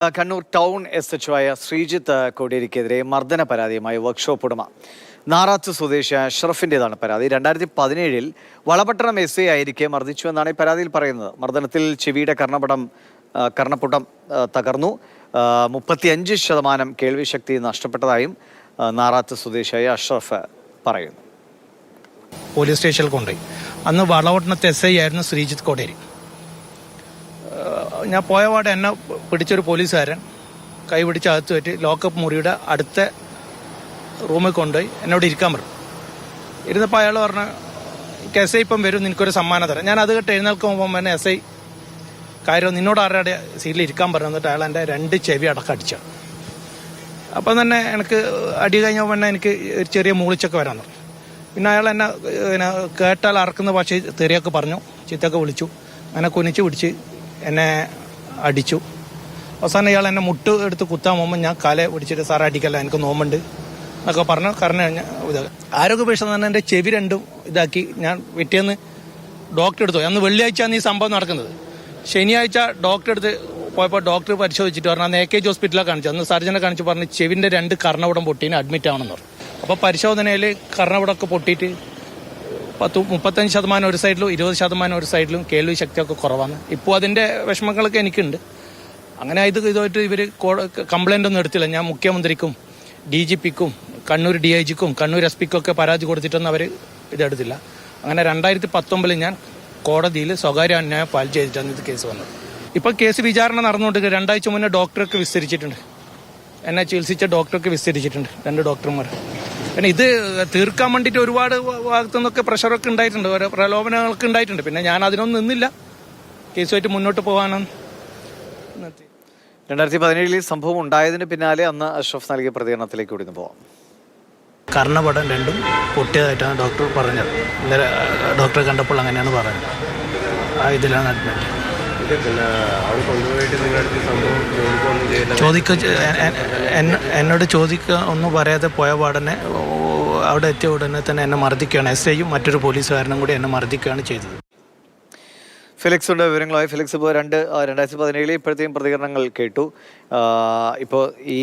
Kannur town SHO ആയ ശ്രീജിത്ത് കോടിയേരിക്കെതിരെ മർദ്ദന പരാതിയുമായി workshop ഉടമ നാറാത്ത് സ്വദേശി അഷ്റഫിൻ്റെതാണ് പരാതി. 2017 വളപട്ടണം SI ആയിരിക്കെ മർദ്ദിച്ചു എന്നാണ് ഈ പരാതിയിൽ പറയുന്നത്. മർദ്ദനത്തിൽ ചെവിയുടെ കർണപുടം തകർന്നു. 35% കേൾവിശക്തി നഷ്ടപ്പെട്ടതായും നാറാത്ത് സ്വദേശിയായ അഷ്റഫ് പറയുന്നു. പോലീസ് സ്റ്റേഷനിൽ കൊണ്ടുപോയി. അന്ന് വളപട്ടണത്തെ SI ആയിരുന്നു ശ്രീജിത്ത് കോടിയേരി. ഞാൻ പോയപാട് എന്നെ പിടിച്ചൊരു പോലീസുകാരൻ കൈ പിടിച്ച് അകത്ത് പറ്റി ലോക്കപ്പ് മുറിയുടെ അടുത്ത റൂമിൽ കൊണ്ടുപോയി എന്നോട് ഇരിക്കാൻ പറഞ്ഞു. ഇരുന്നപ്പോൾ അയാൾ പറഞ്ഞു, SI ഇപ്പം വരും, നിനക്കൊരു സമ്മാനം തരാം. ഞാൻ അത് കേട്ട് എഴുന്നേൽക്കുമ്പോൾ തന്നെ SI കാര്യം നിന്നോട് ആരുടെ സീറ്റിൽ ഇരിക്കാൻ പറഞ്ഞു. എന്നിട്ട് അയാൾ എൻ്റെ 2 ചെവി അടക്കം അടിച്ചു. അപ്പം തന്നെ എനിക്ക് അടി കഴിഞ്ഞപ്പോൾ തന്നെ എനിക്ക് ഒരു ചെറിയ മൂളിച്ചൊക്കെ വരാൻ തുടങ്ങി. പിന്നെ അയാൾ എന്നെ കേട്ടാൽ അറക്കുന്ന ഭാഷ തെറിയൊക്കെ പറഞ്ഞു, ചീത്തൊക്കെ വിളിച്ചു. അങ്ങനെ കുനിച്ച് പിടിച്ച് എന്നെ അടിച്ചു. അവസാനം ഇയാൾ എന്നെ മുട്ട് എടുത്ത് കുത്താൻ പോകുമ്പോൾ ഞാൻ കാലെ പിടിച്ചിട്ട് സാറേ അടിക്കല്ല, എനിക്ക് നോമ്പുണ്ട് എന്നൊക്കെ പറഞ്ഞു. കാരണം ഇത് ആരോഗ്യപേക്ഷ തന്നെ എൻ്റെ ചെവി 2 ഇതാക്കി. ഞാൻ പിറ്റേന്ന് ഡോക്ടറെ എടുത്തു. അന്ന് വെള്ളിയാഴ്ചയാണ് ഈ സംഭവം നടക്കുന്നത്. ശനിയാഴ്ച ഡോക്ടറെ അടുത്ത് പോയപ്പോൾ ഡോക്ടർ പരിശോധിച്ചിട്ട് പറഞ്ഞു, അന്ന് AK ഹോസ്പിറ്റലിലാണ് കാണിച്ചു. അന്ന് സർജനെ കാണിച്ച് പറഞ്ഞ് ചെവിൻ്റെ 2 കർണപുടം പൊട്ടീന് അഡ്മിറ്റ് ആവണമെന്ന് പറഞ്ഞു. അപ്പോൾ പരിശോധനയിൽ കർണപുടമൊക്കെ പൊട്ടിയിട്ട് 35% ഒരു സൈഡിലും 20% ഒരു സൈഡിലും കേൾവി ശക്തിയൊക്കെ കുറവാണ്. ഇപ്പോൾ അതിൻ്റെ വിഷമങ്ങളൊക്കെ എനിക്കുണ്ട്. അങ്ങനെ ഇതുമായിട്ട് ഇവർ കംപ്ലൈൻ്റ് ഒന്നും എടുത്തില്ല. ഞാൻ മുഖ്യമന്ത്രിക്കും DGPക്കും കണ്ണൂർ DIGക്കും കണ്ണൂർ SP ഒക്കെ പരാതി കൊടുത്തിട്ടൊന്നും അവർ ഇതെടുത്തില്ല. അങ്ങനെ 2019 ഞാൻ കോടതിയിൽ സ്വകാര്യ അന്യായം ഫയൽ ചെയ്തിട്ടാണ് ഇത് കേസ് വന്നത്. ഇപ്പോൾ കേസ് വിചാരണ നടന്നുകൊണ്ട് 2 ആഴ്ച മുന്നേ ഡോക്ടർക്ക് വിസ്തരിച്ചിട്ടുണ്ട്. എന്നെ ചികിത്സിച്ച ഡോക്ടർക്ക് വിസ്തരിച്ചിട്ടുണ്ട്, 2 ഡോക്ടർമാർ. പിന്നെ ഇത് തീർക്കാൻ വേണ്ടിയിട്ട് ഒരുപാട് ഭാഗത്തു നിന്നൊക്കെ പ്രഷറൊക്കെ ഉണ്ടായിട്ടുണ്ട്, ഓരോ പ്രലോഭനങ്ങളൊക്കെ ഉണ്ടായിട്ടുണ്ട്. പിന്നെ ഞാൻ അതിനൊന്നും നിന്നില്ല, കേസുമായിട്ട് മുന്നോട്ട് പോകാനാണ്. 2017 സംഭവം ഉണ്ടായതിന് പിന്നാലെ അന്ന് അഷ്റഫ് നൽകിയ പ്രതികരണത്തിലേക്ക് കൂടി പോവാം. കർണപടം 2 പൊട്ടിയതായിട്ടാണ് ഡോക്ടർ പറഞ്ഞത്. ഇന്നലെ ഡോക്ടറെ കണ്ടപ്പോൾ അങ്ങനെയാണ് പറഞ്ഞത്. ഇതിലാണ് അഡ്മിറ്റ്. എന്നോട് ചോദിക്കുക ഒന്നും പറയാതെ പോയ പാടനെ അവിടെ എത്തിയ ഉടനെ തന്നെ എന്നെ മർദ്ദിക്കുകയാണ്. SIയും മറ്റൊരു പോലീസുകാരനും കൂടി എന്നെ മർദ്ദിക്കുകയാണ് ചെയ്തത്. ഫിലിക്സിൻ്റെ വിവരങ്ങളായി. ഫിലിക്സ് ഇപ്പോൾ 2017 ഇപ്പോഴത്തെയും പ്രതികരണങ്ങൾ കേട്ടു. ഇപ്പോൾ ഈ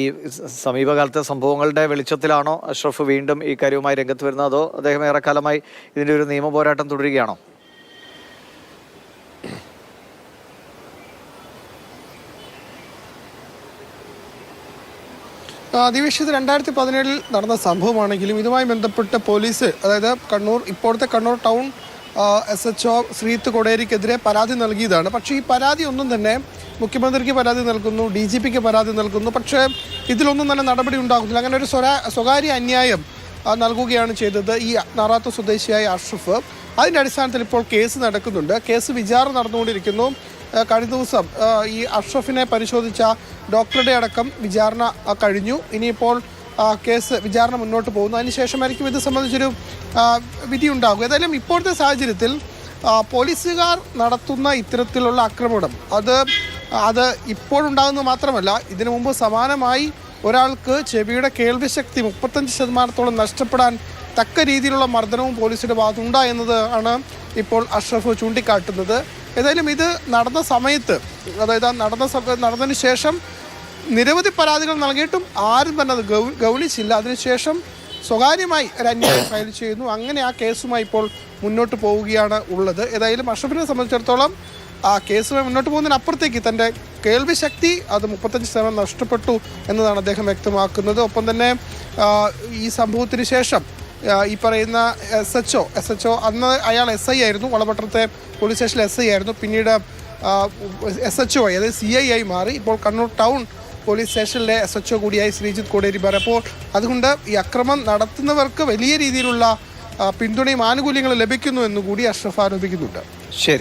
സമീപകാലത്തെ സംഭവങ്ങളുടെ വെളിച്ചത്തിലാണോ അഷ്റഫ് വീണ്ടും ഈ കാര്യവുമായി രംഗത്ത് വരുന്നത്, അതോ അദ്ദേഹം ഏറെക്കാലമായി ഇതിൻ്റെ ഒരു നിയമ പോരാട്ടം തുടരുകയാണോ? ദിവേശ്, 2017 നടന്ന സംഭവമാണെങ്കിലും ഇതുമായി ബന്ധപ്പെട്ട് പോലീസ്, അതായത് ഇപ്പോഴത്തെ കണ്ണൂർ ടൗൺ SHO ശ്രീജിത്ത് കോടിയേരിക്കെതിരെ പരാതി നൽകിയതാണ്. പക്ഷേ ഈ പരാതി ഒന്നും തന്നെ മുഖ്യമന്ത്രിക്ക് പരാതി നൽകുന്നു, DGPക്ക് പരാതി നൽകുന്നു. പക്ഷേ ഇതിലൊന്നും തന്നെ നടപടി ഉണ്ടാകുന്നില്ല. അങ്ങനെ ഒരു സ്വകാര്യ അന്യായം നൽകുകയാണ് ചെയ്തത് ഈ നാറാത്ത് സ്വദേശിയായ അഷ്റഫ്. അതിൻ്റെ അടിസ്ഥാനത്തിൽ ഇപ്പോൾ കേസ് നടക്കുന്നുണ്ട്. കേസ് വിചാരണ നടന്നുകൊണ്ടിരിക്കുന്നു. കഴിഞ്ഞ ദിവസം ഈ അഷ്റഫിനെ പരിശോധിച്ച ഡോക്ടറുടെ അടക്കം വിചാരണ കഴിഞ്ഞു. ഇനിയിപ്പോൾ കേസ് വിചാരണ മുന്നോട്ട് പോകുന്നു. അതിനുശേഷമായിരിക്കും ഇത് സംബന്ധിച്ചൊരു വിധി ഉണ്ടാകും. ഏതായാലും ഇപ്പോഴത്തെ സാഹചര്യത്തിൽ പോലീസുകാർ നടത്തുന്ന ഇത്തരത്തിലുള്ള ആക്രമണം അത് ഇപ്പോഴുണ്ടാകുന്നത് മാത്രമല്ല, ഇതിനു മുമ്പ് സമാനമായി ഒരാൾക്ക് ചെവിയുടെ കേൾവിശക്തി 35% നഷ്ടപ്പെടാൻ തക്ക രീതിയിലുള്ള മർദ്ദനവും പോലീസിൻ്റെ ഭാഗത്തുണ്ടായെന്നത് ആണ് ഇപ്പോൾ അഷ്റഫ് ചൂണ്ടിക്കാട്ടുന്നത്. ഏതായാലും ഇത് നടന്ന സമയത്ത്, അതായത് നടന്നതിന് ശേഷം നിരവധി പരാതികൾ നൽകിയിട്ടും ആരും തന്നെ അത് ഗൗനിച്ചില്ല. അതിനുശേഷം സ്വകാര്യമായി ഒരു അന്യായം ഫയൽ ചെയ്യുന്നു. അങ്ങനെ ആ കേസുമായി ഇപ്പോൾ മുന്നോട്ട് പോവുകയാണ് ഉള്ളത്. ഏതായാലും അഷ്റഫിനെ സംബന്ധിച്ചിടത്തോളം ആ കേസുമായി മുന്നോട്ട് പോകുന്നതിനപ്പുറത്തേക്ക് തൻ്റെ കേൾവി ശക്തി അത് 35% നഷ്ടപ്പെട്ടു എന്നതാണ് അദ്ദേഹം വ്യക്തമാക്കുന്നത്. ഒപ്പം തന്നെ ഈ സംഭവത്തിന് ശേഷം ഈ പറയുന്ന SHO അന്ന് അയാൾ SI ആയിരുന്നു, വളപട്ടണത്തെ പോലീസ് സ്റ്റേഷനിൽ SI ആയിരുന്നു. പിന്നീട് SHO ആയി, അതായത് CI ആയി മാറി. ഇപ്പോൾ കണ്ണൂർ ടൗൺ പോലീസ് സ്റ്റേഷനിലെ SHO കൂടിയായി ശ്രീജിത്ത് കോടിയേരി മാറി. അപ്പോൾ അതുകൊണ്ട് ഈ അക്രമം നടത്തുന്നവർക്ക് വലിയ രീതിയിലുള്ള പിന്തുണയും ആനുകൂല്യങ്ങളും ലഭിക്കുന്നു എന്നുകൂടി അഷ്റഫ് ആരോപിക്കുന്നുണ്ട്. ശരി.